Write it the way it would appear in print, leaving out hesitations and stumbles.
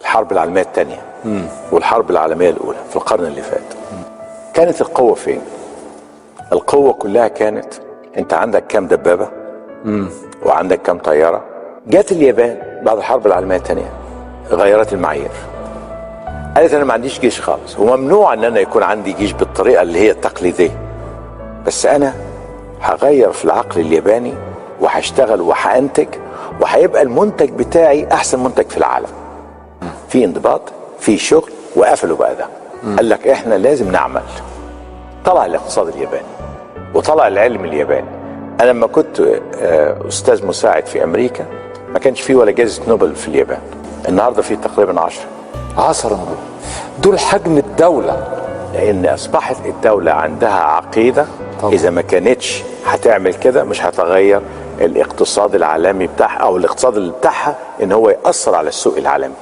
الحرب العالمية الثانية والحرب العالمية الأولى في القرن اللي فات. كانت القوة فين؟ القوة كلها كانت أنت عندك كام دبابة وعندك كام طيارة. جات اليابان بعد الحرب العالمية الثانية غيرت المعايير، قالت أنا ما عنديش جيش خالص، وممنوع أن أنا يكون عندي جيش بالطريقة اللي هي التقليدية، بس أنا هغير في العقل الياباني وهشتغل وهأنتج، وهيبقى المنتج بتاعي أحسن منتج في العالم. في انضباط، في شغل، وقفلوا بقى ده. قال لك احنا لازم نعمل. طلع الاقتصاد الياباني وطلع العلم الياباني. انا لما كنت استاذ مساعد في امريكا ما كانش فيه ولا جائزة نوبل في اليابان، النهارده في تقريبا 10 نوبل. دول حجم الدولة، لان اصبحت الدولة عندها عقيدة طبعا. اذا ما كانتش هتعمل كده مش هتغير الاقتصاد العالمي بتاعها او الاقتصاد اللي بتاعها ان هو يأثر على السوق العالمي.